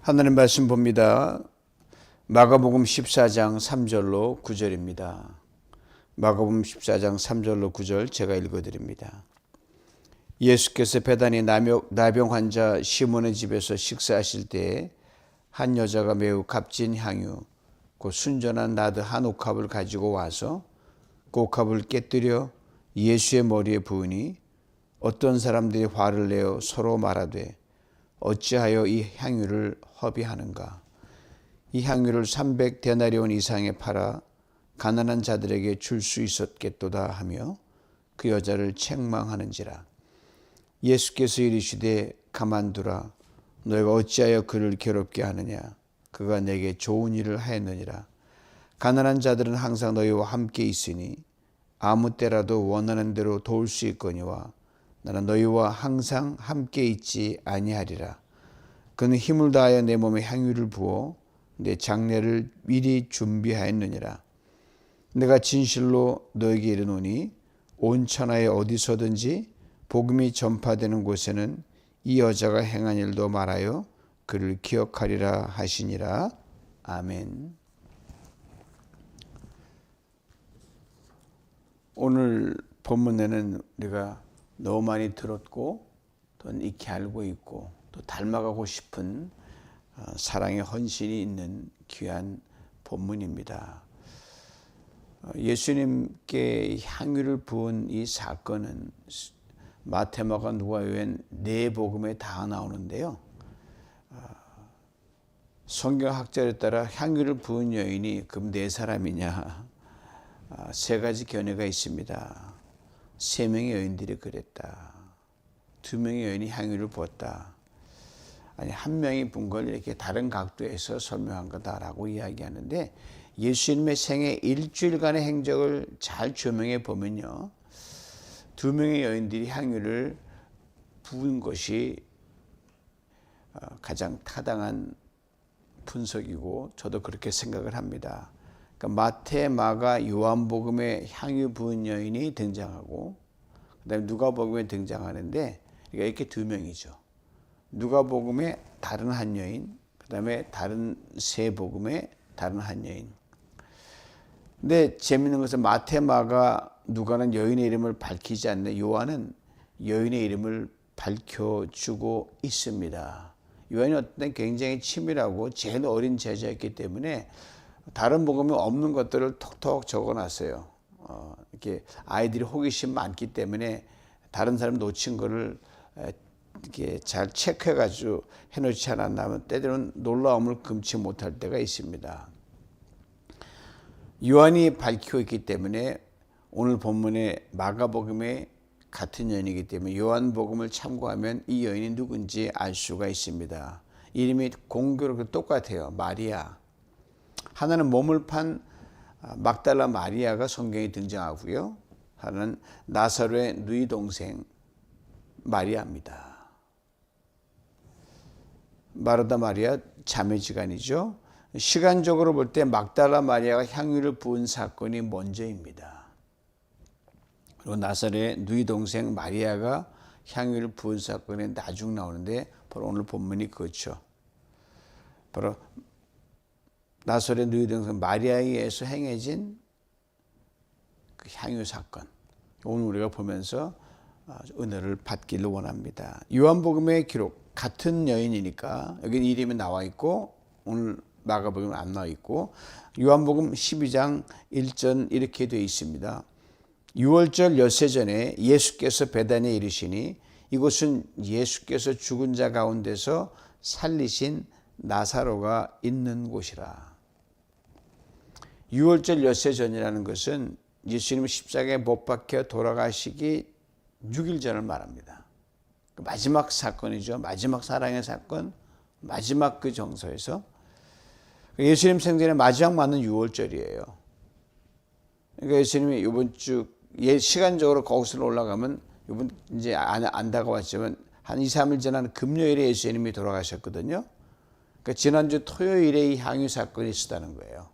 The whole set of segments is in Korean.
하나님 말씀 봅니다. 마가복음 14장 3절로 9절입니다. 마가복음 14장 3절로 9절 제가 읽어드립니다. 예수께서 베다니 나병 환자 시몬의 집에서 식사하실 때에 한 여자가 매우 값진 향유 곧 순전한 나드 한 옥합을 가지고 와서 그 옥합을 깨뜨려 예수의 머리에 부으니 어떤 사람들이 화를 내어 서로 말하되 어찌하여 이 향유를 허비하는가. 이 향유를 300데나리온 이상에 팔아 가난한 자들에게 줄 수 있었겠도다 하며 그 여자를 책망하는지라. 예수께서 이르시되 가만두라. 너희가 어찌하여 그를 괴롭게 하느냐. 그가 내게 좋은 일을 하였느니라. 가난한 자들은 항상 너희와 함께 있으니 아무 때라도 원하는 대로 도울 수 있거니와 나는 너희와 항상 함께 있지 아니하리라. 그는 힘을 다하여 내 몸에 향유를 부어 내 장례를 미리 준비하였느니라. 내가 진실로 너에게 이르노니 온 천하에 어디서든지 복음이 전파되는 곳에는 이 여자가 행한 일도 말하여 그를 기억하리라 하시니라. 아멘. 오늘 본문에는 우리가 너무 많이 들었고 또 익히 알고 있고 또 닮아가고 싶은 사랑의 헌신이 있는 귀한 본문입니다. 예수님께 향유를 부은 이 사건은 마태, 마가, 누가 외엔 네 복음에 다 나오는데요. 성경학자에 따라 향유를 부은 여인이 그럼 네 사람이냐? 세 가지 견해가 있습니다. 세 명의 여인들이 그랬다. 두 명의 여인이 향유를 부었다. 아니 한 명이 분 걸 이렇게 다른 각도에서 설명한 거다라고 이야기하는데 예수님의 생애 일주일간의 행적을 잘 조명해 보면요. 두 명의 여인들이 향유를 부은 것이 가장 타당한 분석이고 저도 그렇게 생각을 합니다. 그러니까 마태, 마가, 요한복음에 향유 부은 여인이 등장하고 그다음에 누가복음에 등장하는데 이렇게 두 명이죠. 누가복음에 다른 한 여인, 그다음에 다른 세 복음에 다른 한 여인. 근데 재미있는 것은 마태, 마가, 누가는 여인의 이름을 밝히지 않는데 요한은 여인의 이름을 밝혀주고 있습니다. 요한이 어떤 때 굉장히 치밀하고 제일 어린 제자였기 때문에 다른 복음에 없는 것들을 톡톡 적어놨어요. 이렇게 아이들이 호기심 많기 때문에 다른 사람 놓친 거를 이렇게 잘 체크해가지고 해놓지 않았나면 때로는 놀라움을 금치 못할 때가 있습니다. 요한이 밝히고 있기 때문에 오늘 본문의 마가복음에 같은 여인이기 때문에 요한복음을 참고하면 이 여인이 누군지 알 수가 있습니다. 이름이 공교롭게 똑같아요. 마리아. 하나는 몸을 판 막달라 마리아가 성경에 등장하고요. 하나는 나사로의 누이 동생 마리아입니다. 마르다 마리아 자매지간이죠. 시간적으로 볼 때 막달라 마리아가 향유를 부은 사건이 먼저입니다. 그리고 나사로의 누이 동생 마리아가 향유를 부은 사건이 나중 나오는데 바로 오늘 본문이 그렇죠. 바로 나사로의 누이 동생 마리아에 의해서 행해진 그 향유 사건. 오늘 우리가 보면서 은혜를 받기를 원합니다. 요한복음의 기록 같은 여인이니까 여기 이름이 나와 있고 오늘 마가복음은 안 나와 있고 요한복음 12장 1절 이렇게 되어 있습니다. 6월절 엿새 전에 예수께서 베다니에 이르시니 이곳은 예수께서 죽은 자 가운데서 살리신 나사로가 있는 곳이라. 6월절 엿새 전이라는 것은 예수님 십자가에 못 박혀 돌아가시기 6일 전을 말합니다. 마지막 사건이죠. 마지막 사랑의 사건, 마지막 그 정서에서 예수님 생전에 마지막 맞는 6월절이에요. 그러니까 예수님이 이번 주 시간적으로 거기서 올라가면 이번 이제 안 다가왔지만 한 2, 3일 지난 금요일에 예수님이 돌아가셨거든요. 그러니까 지난주 토요일에 이 향유 사건이 있었다는 거예요.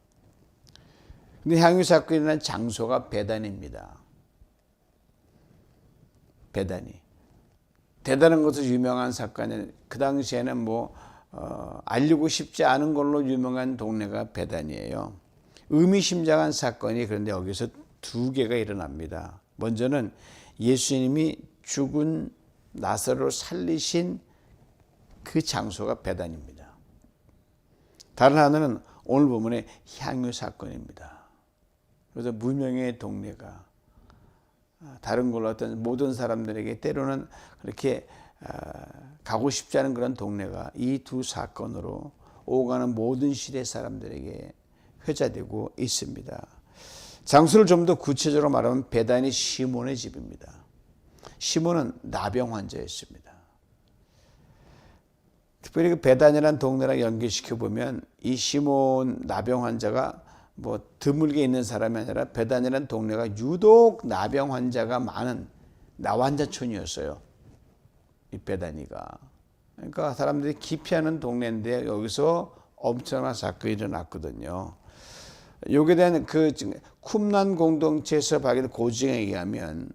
근데 향유 사건이 일어난 장소가 베다니입니다. 베다니. 대단한 것으로 유명한 사건은 그 당시에는 알리고 싶지 않은 걸로 유명한 동네가 베단이에요. 의미심장한 사건이 그런데 여기서 두 개가 일어납니다. 먼저는 예수님이 죽은 나사로를 살리신 그 장소가 베단입니다. 다른 하나는 오늘 본문의 향유 사건입니다. 그래서 무명의 동네가 다른 걸로 어떤 모든 사람들에게 때로는 그렇게 가고 싶지 않은 그런 동네가 이 두 사건으로 오가는 모든 시대 사람들에게 회자되고 있습니다. 장소를 좀 더 구체적으로 말하면 베단이 시몬의 집입니다. 시몬은 나병 환자였습니다. 특별히 그 베단이라는 동네랑 연결시켜 보면 이 시몬 나병 환자가 뭐 드물게 있는 사람이 아니라 베단이라는 동네가 유독 나병 환자가 많은 나환자촌이었어요. 이 베다니가. 그러니까 사람들이 기피하는 동네인데 여기서 엄청난 사건이 일어났거든요. 여기에 대한 그 쿰란 공동체에서 발견된 고증에 의하면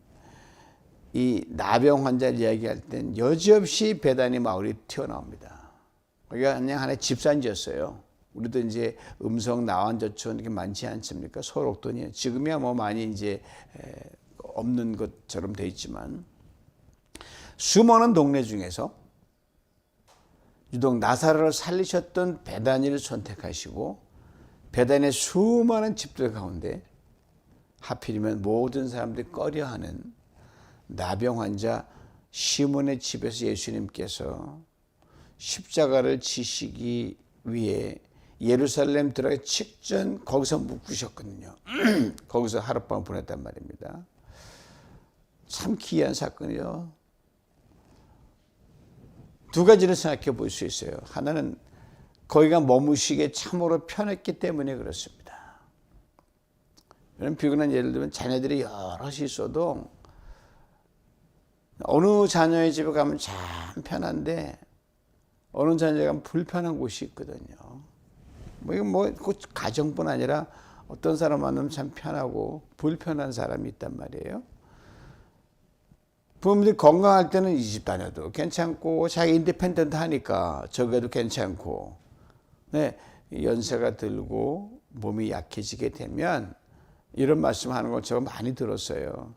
이 나병 환자를 이야기할 땐 여지없이 베다니 마을이 튀어나옵니다. 거기가 그냥 하나의 집산지였어요. 우리도 이제 음성 나환자촌 이렇게 많지 않습니까? 소록돈이 지금이야 뭐 많이 이제 없는 것처럼 돼 있지만 수많은 동네 중에서 유독 나사로를 살리셨던 베다니를 선택하시고 베다니의 수많은 집들 가운데 하필이면 모든 사람들이 꺼려하는 나병 환자 시몬의 집에서 예수님께서 십자가를 지시기 위해 예루살렘 들어가기 직전 거기서 묵으셨거든요. 거기서 하룻밤 보냈단 말입니다. 참 기이한 사건이요. 두 가지를 생각해 볼 수 있어요. 하나는 거기가 머무시기에 참으로 편했기 때문에 그렇습니다. 이런 비근한 예를 들면 자녀들이 여럿이 있어도 어느 자녀의 집에 가면 참 편한데 어느 자녀가 가면 불편한 곳이 있거든요. 뭐 이건 뭐 가정뿐 아니라 어떤 사람 만나면 참 편하고 불편한 사람이 있단 말이에요. 부모님들이 건강할 때는 이 집 다녀도 괜찮고 자기 인디펜던트 하니까 저게도 괜찮고 네, 연세가 들고 몸이 약해지게 되면 이런 말씀하는 걸 제가 많이 들었어요.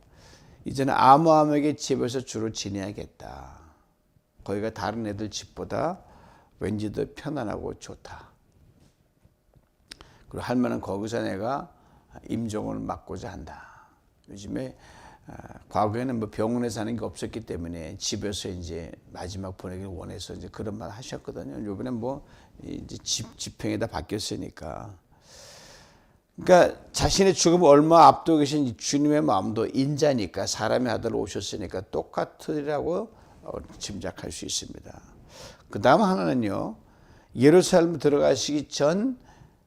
이제는 아무에게 집에서 주로 지내야겠다. 거기가 다른 애들 집보다 왠지 더 편안하고 좋다. 그리고 할머니는 거기서 내가 임종을 맡고자 한다. 요즘에 과거에는 뭐 병원에 사는 게 없었기 때문에 집에서 이제 마지막 보내기를 원해서 이제 그런 말 하셨거든요. 요번에 뭐 이제 집행에다 바뀌었으니까. 그러니까 자신의 죽음을 얼마 앞두고 계신 주님의 마음도 인자니까 사람의 아들 오셨으니까 똑같으리라고 짐작할 수 있습니다. 그 다음 하나는요. 예루살렘 들어가시기 전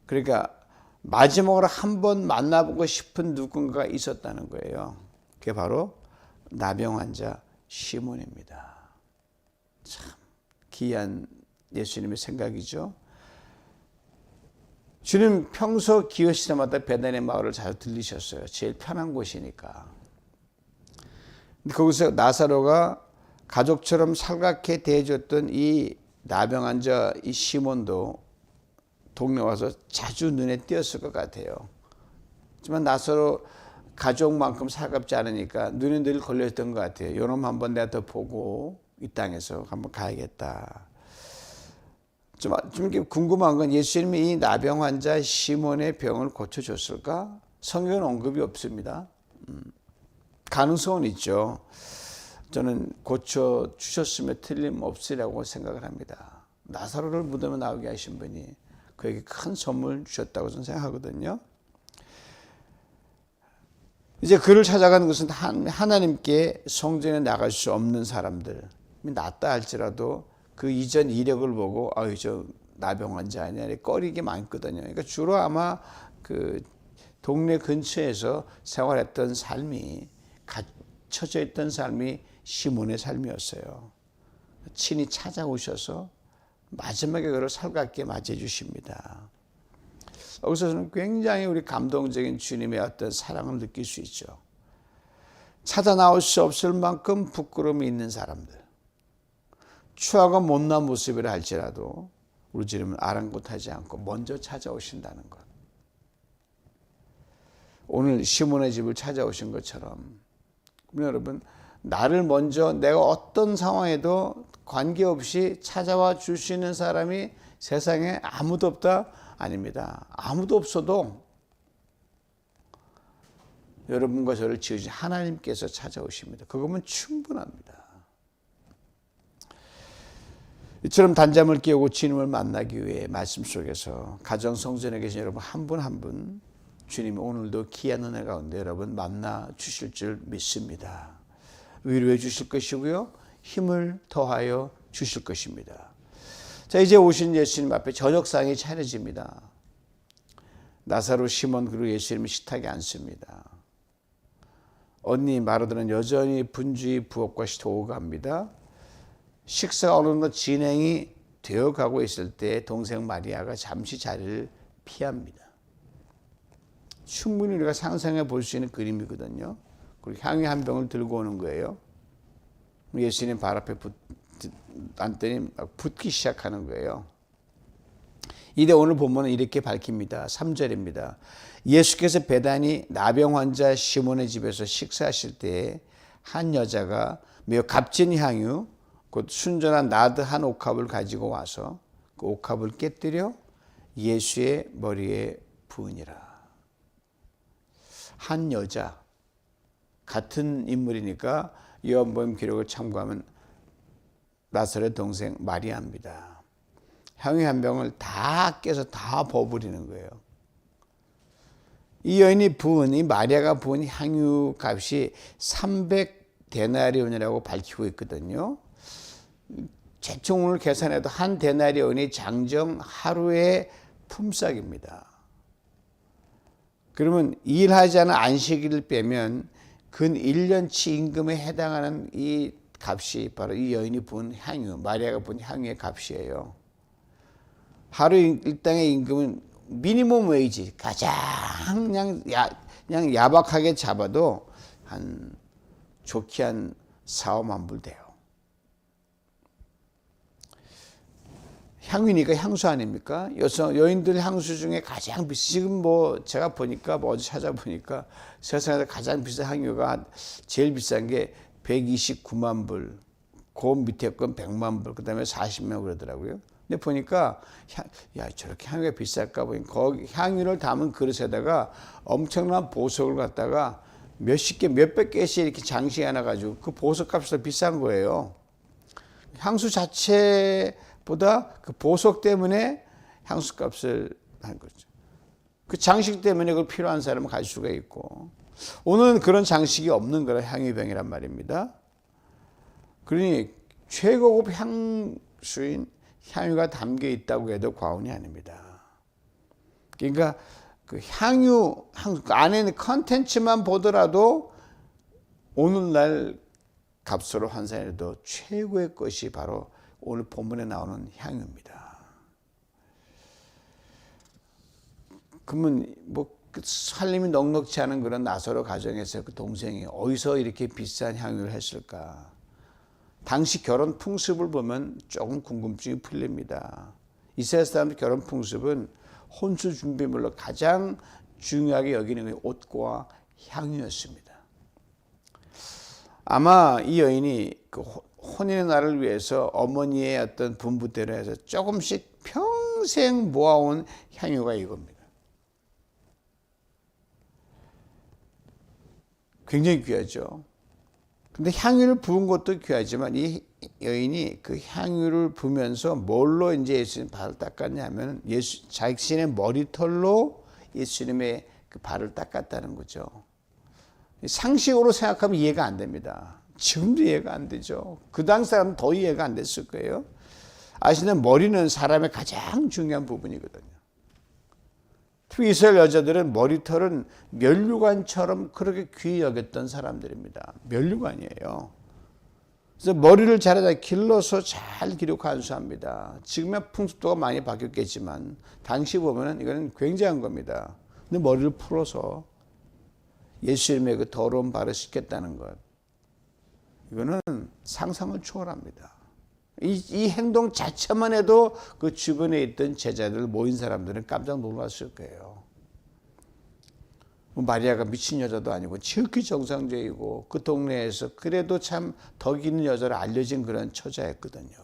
그러니까 마지막으로 한번 만나보고 싶은 누군가가 있었다는 거예요. 그게 바로 나병 환자 시몬입니다. 참 기이한 예수님의 생각이죠. 주님 평소 기회시 때마다 베다니 마을을 잘 들리셨어요. 제일 편한 곳이니까. 근데 거기서 나사로가 가족처럼 살갑게 대해줬던 이 나병 환자 이 시몬도 동네 와서 자주 눈에 띄었을 것 같아요. 하지만 나사로 가족만큼 살갑지 않으니까 눈에 늘 걸려있던 것 같아요. 이놈 한번 내가 더 보고 이 땅에서 한번 가야겠다. 좀 궁금한 건 예수님이 이 나병 환자 시몬의 병을 고쳐줬을까? 성경은 언급이 없습니다. 가능성은 있죠. 저는 고쳐주셨으면 틀림없으리라고 생각을 합니다. 나사로를 무덤에 나오게 하신 분이 그에게 큰 선물 주셨다고 저는 생각하거든요. 이제 그를 찾아가는 것은 하나님께 성전에 나갈 수 없는 사람들이 낫다 할지라도 그 이전 이력을 보고 아유 저 나병 환자 아니야 꺼리게 많거든요. 그러니까 주로 아마 그 동네 근처에서 생활했던 삶이 갇혀져 있던 삶이 시몬의 삶이었어요. 친히 찾아오셔서 마지막에 그를 살갑게 맞이해 주십니다. 여기서 저는 굉장히 우리 감동적인 주님의 어떤 사랑을 느낄 수 있죠. 찾아 나올 수 없을 만큼 부끄러움이 있는 사람들, 추하고 못난 모습이라 할지라도 우리 주님은 아랑곳하지 않고 먼저 찾아오신다는 것. 오늘 시몬의 집을 찾아오신 것처럼 여러분, 나를 먼저 내가 어떤 상황에도 관계없이 찾아와 주시는 사람이 세상에 아무도 없다? 아닙니다. 아무도 없어도 여러분과 저를 지으신 하나님께서 찾아오십니다. 그거면 충분합니다. 이처럼 단잠을 깨우고 주님을 만나기 위해 말씀 속에서 가정 성전에 계신 여러분 한 분 한 분 주님이 오늘도 귀한 은혜 가운데 여러분 만나 주실 줄 믿습니다. 위로해 주실 것이고요. 힘을 더하여 주실 것입니다. 자, 이제 오신 예수님 앞에 저녁상이 차려집니다. 나사로, 시몬 그리고 예수님이 식탁에 앉습니다. 언니 마르다는 여전히 분주히 부엌과 도우갑니다. 식사가 어느 정도 진행이 되어가고 있을 때 동생 마리아가 잠시 자리를 피합니다. 충분히 우리가 상상해 볼 수 있는 그림이거든요. 그리고 향유 한 병을 들고 오는 거예요. 예수님 발 앞에 앉더니 붓기 시작하는 거예요. 이때 오늘 본문은 이렇게 밝힙니다. 3절입니다. 예수께서 베다니 나병 환자 시몬의 집에서 식사하실 때에 한 여자가 매우 값진 향유 곧 순전한 나드 한 옥합을 가지고 와서 그 옥합을 깨뜨려 예수의 머리에 부으니라. 한 여자, 같은 인물이니까 요한복음 기록을 참고하면 나사로의 동생 마리아입니다. 향유 한 병을 다 깨서 다 버무리는 거예요. 이 여인이 부은, 이 마리아가 부은 향유 값이 300데나리온이라고 밝히고 있거든요. 대충 오늘 계산해도 한 데나리온이 장정 하루의 품삯입니다. 그러면 일하지 않은 안식일을 빼면 근 1년치 임금에 해당하는 이 값이 바로 이 여인이 부은 향유, 마리아가 부은 향유의 값이에요. 하루 일당의 임금은 미니멈 웨이지, 가장 그냥 야박하게 잡아도 한 좋게 한 4-5만 불 돼요. 향유니까 향수 아닙니까? 여인들 향수 중에 가장 지금 제가 보니까 어제 찾아보니까 세상에서 가장 비싼 향유가 제일 비싼 게 129만 불, 그 밑에 건 100만 불, 그 다음에 40만 그러더라고요. 근데 보니까 저렇게 향유가 비쌀까 보니 거기 향유를 담은 그릇에다가 엄청난 보석을 갖다가 몇십 개, 몇백 개씩 이렇게 장식해 놔가지고 그 보석값이 더 비싼 거예요. 향수 자체보다 그 보석 때문에 향수값을 한 거죠. 그 장식 때문에 그걸 필요한 사람은 갈 수가 있고, 오늘은 그런 장식이 없는 거라 향유병이란 말입니다. 그러니 최고급 향수인 향유가 담겨 있다고 해도 과언이 아닙니다. 그러니까 그 향유 안에 있는 컨텐츠만 보더라도 오늘날 값으로 환산해도 최고의 것이 바로 오늘 본문에 나오는 향유입니다. 그러면 살림이 넉넉지 않은 그런 나사로 가정에서 그 동생이 어디서 이렇게 비싼 향유를 했을까? 당시 결혼 풍습을 보면 조금 궁금증이 풀립니다. 이스라엘 사람들 결혼 풍습은 혼수 준비물로 가장 중요하게 여기는 게 옷과 향유였습니다. 아마 이 여인이 그 혼인의 날을 위해서 어머니의 어떤 분부대로 해서 조금씩 평생 모아온 향유가 이겁니다. 굉장히 귀하죠. 근데 향유를 부은 것도 귀하지만 이 여인이 그 향유를 부으면서 뭘로 이제 예수님 발을 닦았냐면 자신의 머리털로 예수님의 그 발을 닦았다는 거죠. 상식으로 생각하면 이해가 안 됩니다. 지금도 이해가 안 되죠. 그 당시 사람은 더 이해가 안 됐을 거예요. 아시는 머리는 사람의 가장 중요한 부분이거든요. 특히 이스라엘 여자들은 머리털은 면류관처럼 그렇게 귀히 여겼던 사람들입니다. 면류관이에요. 그래서 머리를 잘하다 길러서 잘 기르고 간수합니다. 지금의 풍습도가 많이 바뀌었겠지만 당시 보면은 이거는 굉장한 겁니다. 근데 머리를 풀어서 예수님의 그 더러운 발을 씻겠다는 것, 이거는 상상을 초월합니다. 이 행동 자체만 해도 그 주변에 있던 제자들 모인 사람들은 깜짝 놀랐을 거예요. 마리아가 미친 여자도 아니고 지극히 정상적이고 그 동네에서 그래도 참 덕 있는 여자로 알려진 그런 처자였거든요.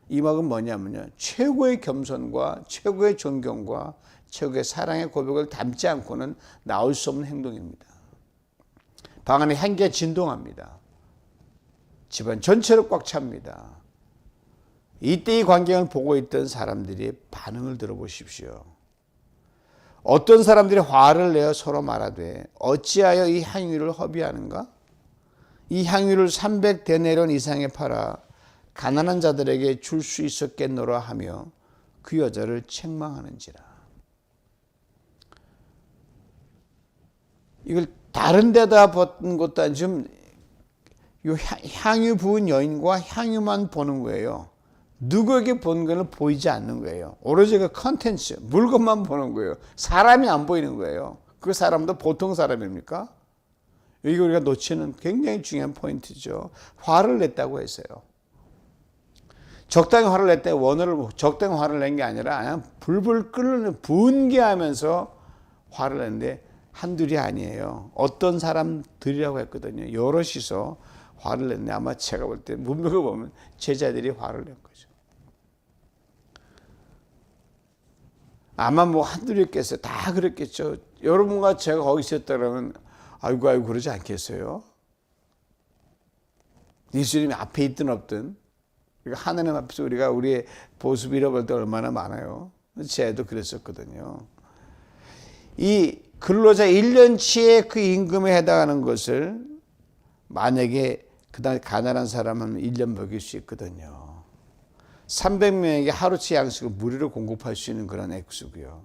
이 막은 뭐냐면요, 최고의 겸손과 최고의 존경과 최고의 사랑의 고백을 담지 않고는 나올 수 없는 행동입니다. 방 안에 향기가 진동합니다. 집안 전체로 꽉 찹니다. 이때 이 광경을 보고 있던 사람들이 반응을 들어보십시오. 어떤 사람들이 화를 내어 서로 말하되 어찌하여 이 향유를 허비하는가? 이 향유를 300데나리온 이상에 팔아 가난한 자들에게 줄 수 있었겠노라 하며 그 여자를 책망하는지라. 이걸 다른 데다 붓는 것도 아니고 요 향유 부은 여인과 향유만 보는 거예요. 누구에게 보는 거는 보이지 않는 거예요. 오로지 그 컨텐츠, 물건만 보는 거예요. 사람이 안 보이는 거예요. 그 사람도 보통 사람입니까? 여기 우리가 놓치는 굉장히 중요한 포인트죠. 화를 냈다고 했어요. 적당히 화를 냈다. 적당히 화를 낸 게 아니라 그냥 불불 끓는 분개하면서 화를 냈는데 한둘이 아니에요. 어떤 사람들이라고 했거든요. 여럿이서 화를 냈네. 아마 제가 볼 때 문맥을 보면 제자들이 화를 낸 거죠. 아마 뭐 한둘이었겠어요. 다 그랬겠죠. 여러분과 제가 거기 있었다 그러면 아이고 그러지 않겠어요? 예수님이 앞에 있든 없든 하나님 앞에서 우리가 우리의 보습 잃어버릴 때 얼마나 많아요. 제도 그랬었거든요. 이 근로자 1년치의 그 임금에 해당하는 것을 만약에 그다음에 가난한 사람은 1년 먹일 수 있거든요. 300명에게 하루치 양식을 무료로 공급할 수 있는 그런 액수고요.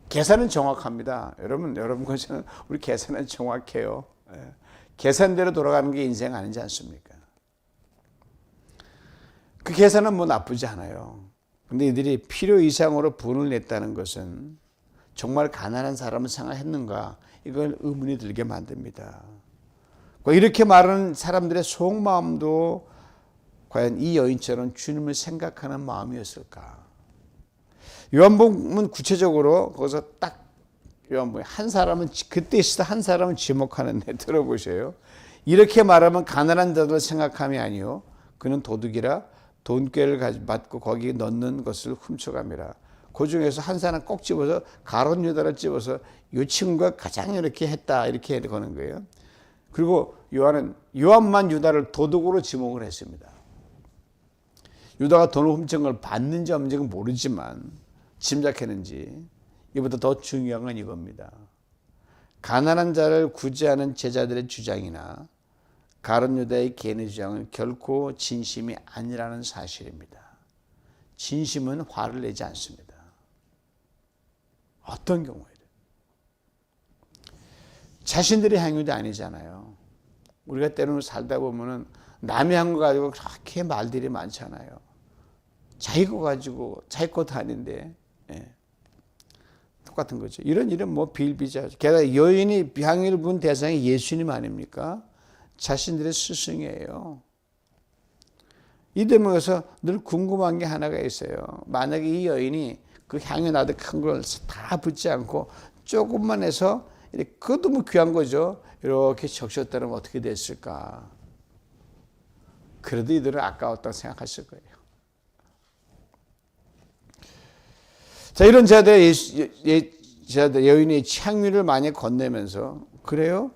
계산은 정확합니다. 여러분 것은 우리 계산은 정확해요. 계산대로 돌아가는 게 인생 아니지 않습니까? 그 계산은 뭐 나쁘지 않아요. 근데 이들이 필요 이상으로 분을 냈다는 것은 정말 가난한 사람을 생각했는가? 이걸 의문이 들게 만듭니다. 이렇게 말하는 사람들의 속마음도 과연 이 여인처럼 주님을 생각하는 마음이었을까? 요한복음은 구체적으로 거기서 딱 요한복음 한 사람은 그때 있을 한 사람은 지목하는데 들어보세요. 이렇게 말하면 가난한 자들을 생각함이 아니요 그는 도둑이라 돈꾀를 받고 거기에 넣는 것을 훔쳐갑니다. 그 중에서 한 사람 꼭 집어서 가룟 유다를 집어서 이 친구가 가장 이렇게 했다 이렇게 거는 거예요. 그리고 요한만 유다를 도둑으로 지목을 했습니다. 유다가 돈을 훔친 걸 받는지 없는지는 모르지만 짐작했는지 이보다 더 중요한 건 이겁니다. 가난한 자를 구제하는 제자들의 주장이나 가룟 유다의 개인의 주장은 결코 진심이 아니라는 사실입니다. 진심은 화를 내지 않습니다. 어떤 경우에도. 자신들의 행위도 아니잖아요. 우리가 때로는 살다 보면은 남의 한 거 가지고 그렇게 말들이 많잖아요. 자기 거 가지고 자기 것도 아닌데 똑같은 거죠. 이런 일은 뭐 비일비재하죠. 게다가 여인이 향유를 부은 대상이 예수님 아닙니까? 자신들의 스승이에요. 이 대목에서 늘 궁금한 게 하나가 있어요. 만약에 이 여인이 그 향유 나도 큰 걸 다 붓지 않고 조금만 해서 그것도 뭐 귀한 거죠. 이렇게 적셨다면 어떻게 됐을까? 그래도 이들은 아까웠다고 생각했을 거예요. 자, 이런 제자들 여인의 향유를 많이 건네면서 그래요?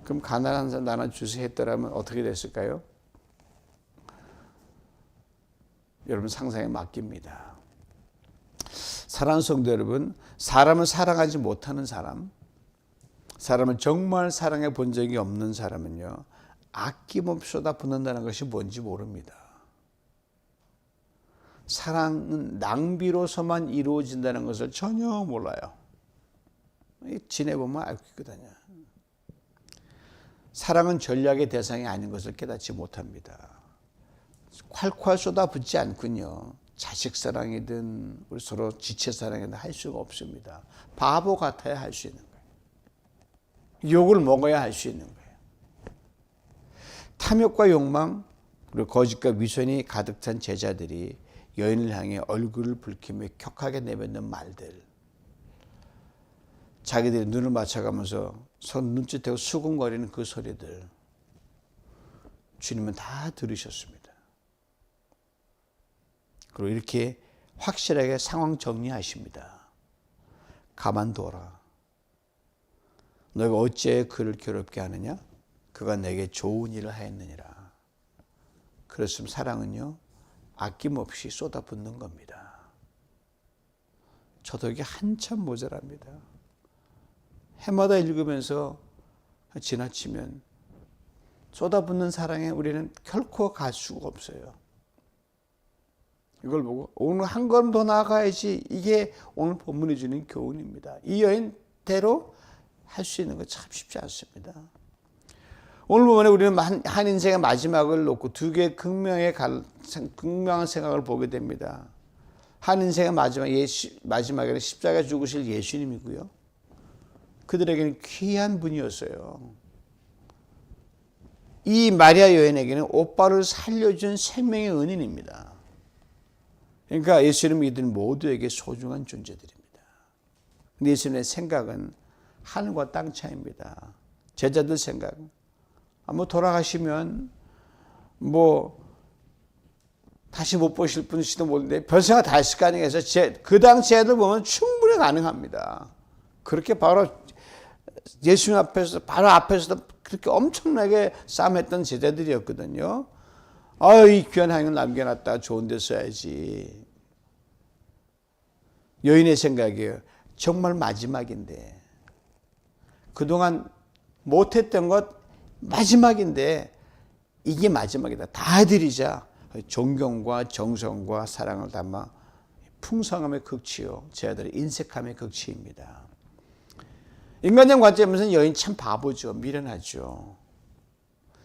그럼 가난한 사람 나눠 주세요 했더라면 어떻게 됐을까요? 여러분 상상에 맡깁니다. 사랑하는 성도 여러분, 사람을 사랑하지 못하는 사람을 정말 사랑해 본 적이 없는 사람은요, 아낌없이 쏟아붓는다는 것이 뭔지 모릅니다. 사랑은 낭비로서만 이루어진다는 것을 전혀 몰라요. 지내보면 알고 있거든요. 사랑은 전략의 대상이 아닌 것을 깨닫지 못합니다. 콸콸 쏟아붓지 않군요. 자식 사랑이든 우리 서로 지체 사랑이든 할 수가 없습니다. 바보 같아야 할 수 있는 거예요. 욕을 먹어야 할 수 있는 거예요. 탐욕과 욕망, 그리고 거짓과 위선이 가득 찬 제자들이 여인을 향해 얼굴을 붉히며 격하게 내뱉는 말들, 자기들이 눈을 맞춰가면서 손 눈짓하고 수군거리는 그 소리들, 주님은 다 들으셨습니다. 그리고 이렇게 확실하게 상황 정리하십니다. 가만둬라. 너희가 어찌 그를 괴롭게 하느냐? 그가 내게 좋은 일을 하였느니라. 그렇으면 사랑은요, 아낌없이 쏟아붓는 겁니다. 저도 이게 한참 모자랍니다. 해마다 읽으면서 지나치면 쏟아붓는 사랑에 우리는 결코 갈 수가 없어요. 이걸 보고 오늘 한 걸음 더 나아가야지, 이게 오늘 본문이 주는 교훈입니다. 이 여인대로 할 수 있는 거 참 쉽지 않습니다. 오늘 보면 우리는 한 인생의 마지막을 놓고 두 개의 극명한 생각을 보게 됩니다. 한 인생의 마지막에는 십자가에 죽으실 예수님이고요. 그들에게는 귀한 분이었어요. 이 마리아 여인에게는 오빠를 살려준 생명의 은인입니다. 그러니까 예수님을 믿는 모두에게 소중한 존재들입니다. 근데 예수님의 생각은 하늘과 땅 차이입니다. 제자들 생각은 돌아가시면 다시 못 보실 분일지도 모르는데 별 생각 다 했을 거 아니에요. 그 당시 애들 보면 충분히 가능합니다. 그렇게 바로 예수님 앞에서, 바로 앞에서도 그렇게 엄청나게 싸움했던 제자들이었거든요. 이 귀한 향을 남겨놨다. 좋은 데 써야지. 여인의 생각이에요. 정말 마지막인데, 그동안 못했던 것 마지막인데 이게 마지막이다. 다 드리자. 존경과 정성과 사랑을 담아 풍성함의 극치요, 제 아들의 인색함의 극치입니다. 인간적 관점에서는 여인 참 바보죠. 미련하죠.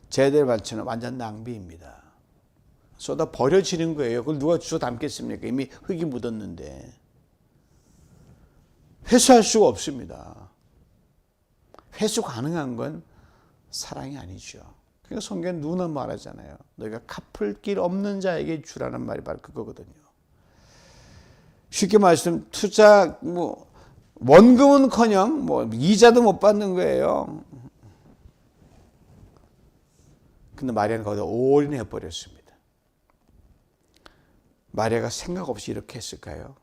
제 아들의 반찬은 완전 낭비입니다. 쏟아 버려지는 거예요. 그걸 누가 주워 담겠습니까? 이미 흙이 묻었는데. 회수할 수가 없습니다. 회수 가능한 건 사랑이 아니죠. 그러니까 성경은 누나 말하잖아요. 너희가 갚을 길 없는 자에게 주라는 말이 바로 그거거든요. 쉽게 말씀, 투자 원금은커녕 이자도 못 받는 거예요. 근데 마리아는 거기다 올인해 버렸습니다. 마리아가 생각 없이 이렇게 했을까요?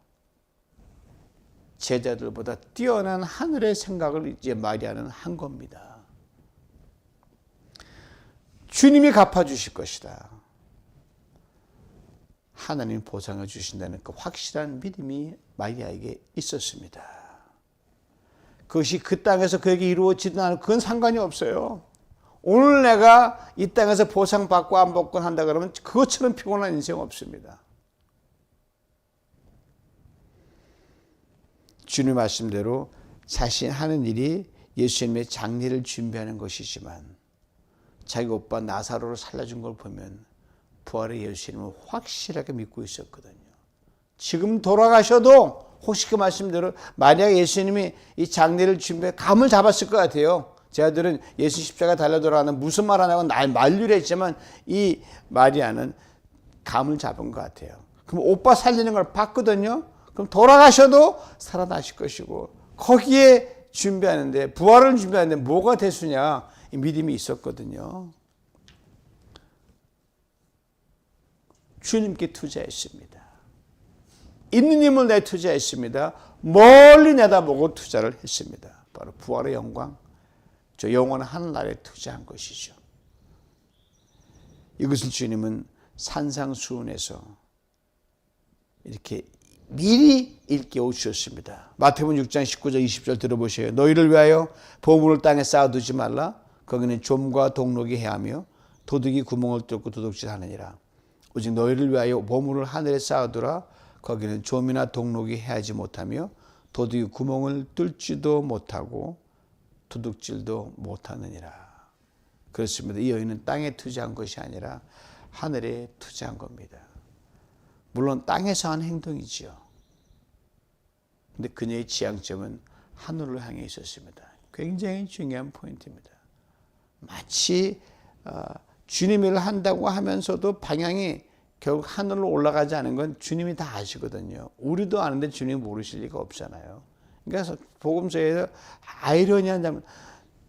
제자들보다 뛰어난 하늘의 생각을 이제 마리아는 한 겁니다. 주님이 갚아주실 것이다. 하나님이 보상해 주신다는 그 확실한 믿음이 마리아에게 있었습니다. 그것이 그 땅에서 그에게 이루어지든 않은 그건 상관이 없어요. 오늘 내가 이 땅에서 보상받고 안 받고 한다 그러면 그것처럼 피곤한 인생 없습니다. 주님 말씀대로 자신 하는 일이 예수님의 장례를 준비하는 것이지만 자기 오빠 나사로를 살려준 걸 보면 부활의 예수님을 확실하게 믿고 있었거든요. 지금 돌아가셔도 혹시 그 말씀대로 만약 예수님이 이 장례를 준비해 감을 잡았을 것 같아요. 제자들은 예수 십자가 달려 돌아가는 무슨 말 하냐고 만류를 했지만 이 마리아는 감을 잡은 것 같아요. 그럼 오빠 살리는 걸 봤거든요. 그럼 돌아가셔도 살아나실 것이고 거기에 준비하는데, 부활을 준비하는데 뭐가 대수냐, 이 믿음이 있었거든요. 주님께 투자했습니다. 있는 힘을 내 투자했습니다. 멀리 내다보고 투자를 했습니다. 바로 부활의 영광, 저 영원한 하늘나라에 투자한 것이죠. 이것을 주님은 산상수훈에서 이렇게 미리 일깨워 주셨습니다. 마태복음 6장 19절 20절 들어보세요. 너희를 위하여 보물을 땅에 쌓아두지 말라. 거기는 좀과 동록이 해하며 도둑이 구멍을 뚫고 도둑질하느니라. 오직 너희를 위하여 보물을 하늘에 쌓아두라. 거기는 좀이나 동록이 해하지 못하며 도둑이 구멍을 뚫지도 못하고 도둑질도 못하느니라. 그렇습니다. 이 여인은 땅에 투자한 것이 아니라 하늘에 투자한 겁니다. 물론 땅에서 한 행동이지요. 근데 그녀의 지향점은 하늘을 향해 있었습니다. 굉장히 중요한 포인트입니다. 마치 주님 일을 한다고 하면서도 방향이 결국 하늘로 올라가지 않은 건 주님이 다 아시거든요. 우리도 아는데 주님 모르실 리가 없잖아요. 그래서 복음서에서 아이러니한 장면,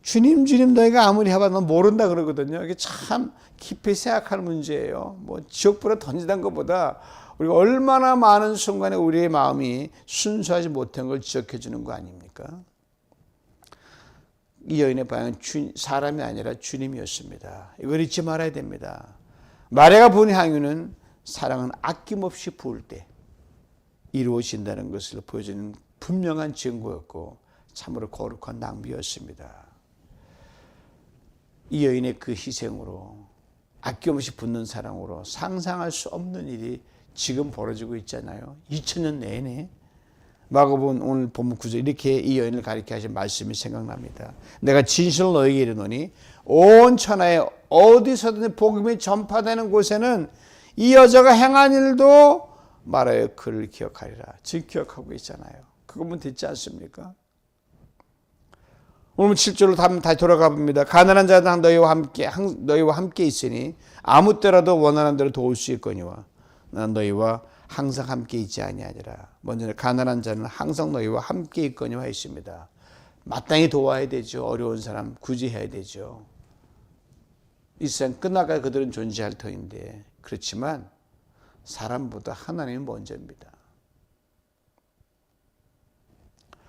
주님 너희가 아무리 해봐 넌 모른다 그러거든요. 이게 참 깊이 생각할 문제예요. 뭐 지옥불에 던지던 것보다 우리가 얼마나 많은 순간에 우리의 마음이 순수하지 못한 걸 지적해 주는 거 아닙니까? 이 여인의 방향은 사람이 아니라 주님이었습니다. 이걸 잊지 말아야 됩니다. 마리아가 부은 향유는 사랑은 아낌없이 부을 때 이루어진다는 것을 보여주는 분명한 증거였고 참으로 거룩한 낭비였습니다. 이 여인의 그 희생으로 아낌없이 붓는 사랑으로 상상할 수 없는 일이 지금 벌어지고 있잖아요. 2000년 내내. 마가복음 오늘 본문 9절 이렇게 이 여인을 가리켜 하신 말씀이 생각납니다. 내가 진실로 너에게 이르노니 온 천하에 어디서든 복음이 전파되는 곳에는 이 여자가 행한 일도 말하여 그를 기억하리라. 지금 기억하고 있잖아요. 그것만 듣지 않습니까? 오늘 7절로 다시 돌아가 봅니다. 가난한 자는 너희와 함께 있으니 아무 때라도 원하는 대로 도울 수 있거니와 나는 너희와 항상 함께 있지 아니하니라. 먼저 가난한 자는 항상 너희와 함께 있거니와 했습니다. 마땅히 도와야 되죠. 어려운 사람 구제해야 되죠. 이 세상 끝나가 그들은 존재할 터인데 그렇지만 사람보다 하나님은 먼저입니다.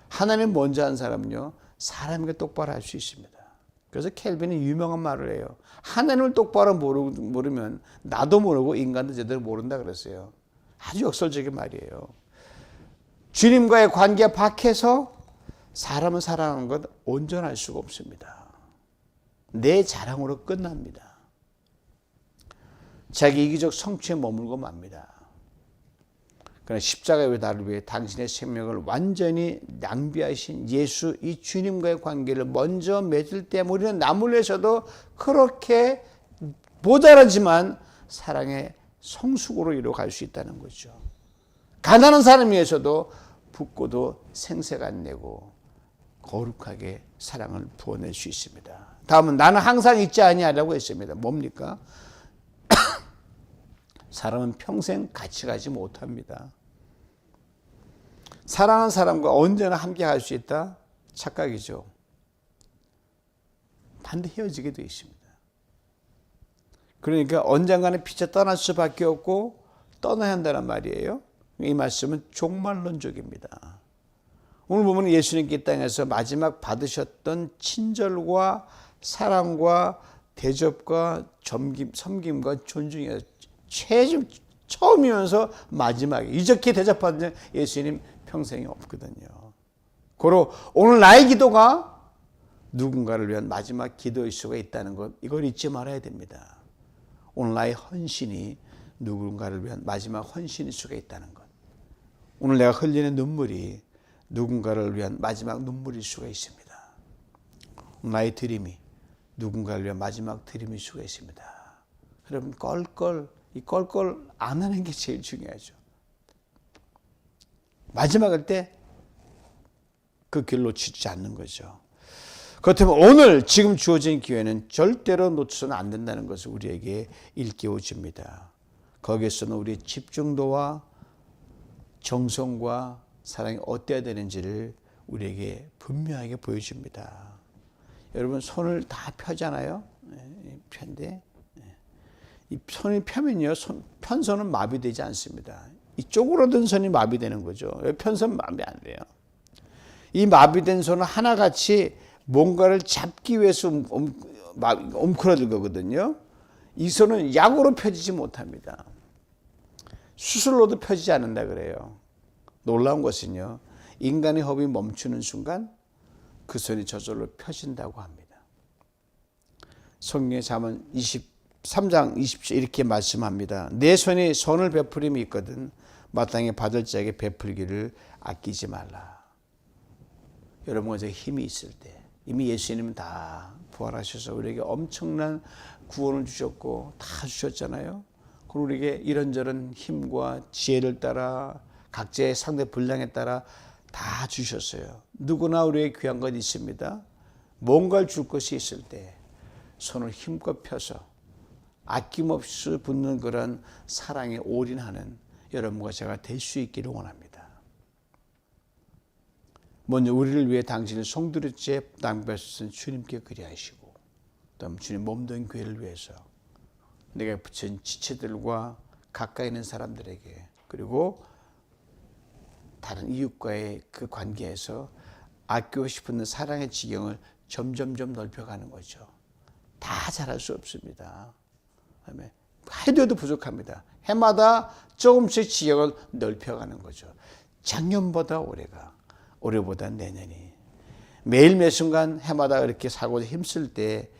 하나님 먼저 한 사람은요 사람에게 똑바로 할 수 있습니다. 그래서 켈빈이 유명한 말을 해요. 하나님을 똑바로 모르면 나도 모르고 인간도 제대로 모른다 그랬어요. 아주 역설적인 말이에요. 주님과의 관계 밖에서 사람을 사랑하는 것 온전할 수가 없습니다. 내 자랑으로 끝납니다. 자기 이기적 성취에 머물고 맙니다. 그러나 십자가에 나를 위해 당신의 생명을 완전히 낭비하신 예수 이 주님과의 관계를 먼저 맺을 때 우리는 남을 위해서도 그렇게 모자라지만 사랑의 성숙으로 이루어갈 수 있다는 거죠. 가난한 사람 위해서도 붓고도 생색 안 내고 거룩하게 사랑을 부어낼 수 있습니다. 다음은 나는 항상 있지 아니하라고 했습니다. 뭡니까? 사람은 평생 같이 가지 못합니다. 사랑하는 사람과 언제나 함께 갈 수 있다? 착각이죠. 반드시 헤어지게 되어 있습니다. 그러니까 언젠가는 빛에 떠날 수밖에 없고 떠나야 한다는 말이에요. 이 말씀은 종말론적입니다. 오늘 보면 예수님께 이 땅에서 마지막 받으셨던 친절과 사랑과 대접과 섬김과 존중이 처음이면서 마지막에 이렇게 대접받는 예수님 평생이 없거든요. 고로 오늘 나의 기도가 누군가를 위한 마지막 기도일 수가 있다는 것, 이걸 잊지 말아야 됩니다. 오늘 나의 헌신이 누군가를 위한 마지막 헌신일 수가 있다는 것. 오늘 내가 흘리는 눈물이 누군가를 위한 마지막 눈물일 수가 있습니다. 오늘 나의 드림이 누군가를 위한 마지막 드림일 수가 있습니다. 여러분 이 껄껄 안 하는 게 제일 중요하죠. 마지막일 때 그 길 놓치지 않는 거죠. 그렇다면 오늘 지금 주어진 기회는 절대로 놓쳐서는 안 된다는 것을 우리에게 일깨워 줍니다. 거기에서는 우리의 집중도와 정성과 사랑이 어때야 되는지를 우리에게 분명하게 보여줍니다. 여러분 손을 다 펴잖아요. 편데 이 손이 펴면요, 편선은 마비되지 않습니다. 이쪽으로 든 손이 마비되는 거죠. 편선 마비 안 돼요. 이 마비된 손은 하나같이 뭔가를 잡기 위해서 옴크러들 거거든요. 이 손은 약으로 펴지지 못합니다. 수술로도 펴지지 않는다 그래요. 놀라운 것은요, 인간의 호흡이 멈추는 순간 그 손이 저절로 펴진다고 합니다. 성경의 잠언 23장 20절 이렇게 말씀합니다. 내 손이 선을 베풀림이 있거든 마땅히 받을 자에게 베풀기를 아끼지 말라. 여러분과 제 힘이 있을 때 이미 예수님은 다 부활하셔서 우리에게 엄청난 구원을 주셨고 다 주셨잖아요. 그리고 우리에게 이런저런 힘과 지혜를 따라 각자의 상대 분량에 따라 다 주셨어요. 누구나 우리에게 귀한 것 있습니다. 뭔가를 줄 것이 있을 때 손을 힘껏 펴서 아낌없이 붓는 그런 사랑에 올인하는 여러분과 제가 될 수 있기를 원합니다. 먼저 우리를 위해 당신의 송두리째 낭비하신 주님께 그리하시고, 다음 주님 몸된 교회를 위해서 내가 붙인 지체들과 가까이 있는 사람들에게, 그리고 다른 이웃과의 그 관계에서 아끼고 싶은 사랑의 지경을 점점점 넓혀가는 거죠. 다 잘할 수 없습니다. 해도 부족합니다. 해마다 조금씩 지경을 넓혀가는 거죠. 작년보다 올해가, 올해보다 내년이. 매일 매 순간 해마다 이렇게 살고 힘쓸 때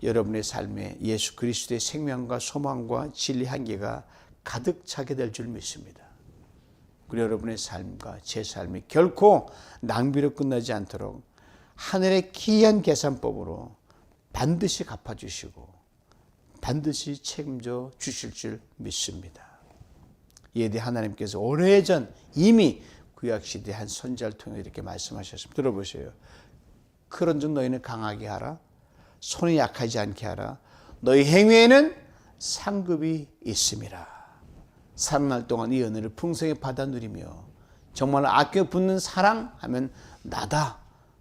여러분의 삶에 예수 그리스도의 생명과 소망과 진리 향기가 가득 차게 될 줄 믿습니다. 그리고 여러분의 삶과 제 삶이 결코 낭비로 끝나지 않도록 하늘의 기이한 계산법으로 반드시 갚아주시고 반드시 책임져 주실 줄 믿습니다. 이에 대해 하나님께서 오래전 이미 구약시대의 한 선지자를 통해 이렇게 말씀하셨습니다. 들어보세요. 그런즉 너희는 강하게 하라. 손이 약하지 않게 하라. 너희 행위에는 상급이 있음이라. 살아날 동안 이 은혜를 풍성히 받아 누리며 정말 아껴 붙는 사랑하면 나다.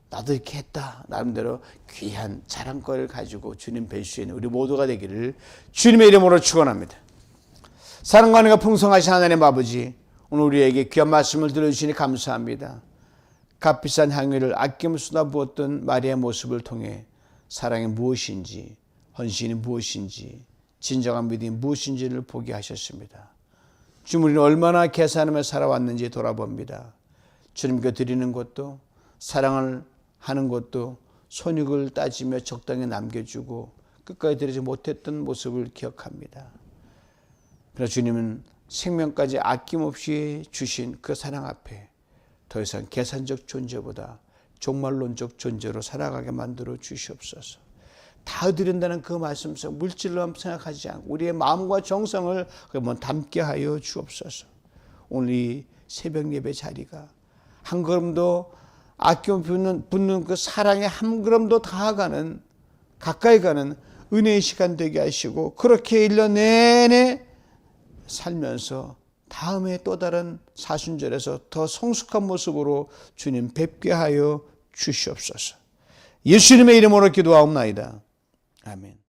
나도 이렇게 했다. 나름대로 귀한 자랑거리를 가지고 주님 뵐 수 있는 우리 모두가 되기를 주님의 이름으로 축원합니다. 사랑과 은혜가 풍성하신 하나님 아버지, 오늘 우리에게 귀한 말씀을 들어주시니 감사합니다. 값비싼 향유를 아낌없이 쏟아부었던 마리아의 모습을 통해 사랑이 무엇인지, 헌신이 무엇인지, 진정한 믿음이 무엇인지를 보게 하셨습니다. 주님, 우리는 얼마나 계산하며 살아왔는지 돌아봅니다. 주님께 드리는 것도, 사랑을 하는 것도 손익을 따지며 적당히 남겨주고 끝까지 드리지 못했던 모습을 기억합니다. 그러나 주님은 생명까지 아낌없이 주신 그 사랑 앞에 더 이상 계산적 존재보다 종말론적 존재로 살아가게 만들어 주시옵소서. 다 드린다는 그 말씀 속 물질로 생각하지 않고 우리의 마음과 정성을 담게 하여 주옵소서. 오늘 이 새벽 예배 자리가 한 걸음도 아껴 붙는 그 사랑에 한 걸음도 다가가는, 가까이 가는 은혜의 시간 되게 하시고, 그렇게 1년 내내 살면서 다음에 또 다른 사순절에서 더 성숙한 모습으로 주님 뵙게 하여 주시옵소서. 예수님의 이름으로 기도하옵나이다. 아멘.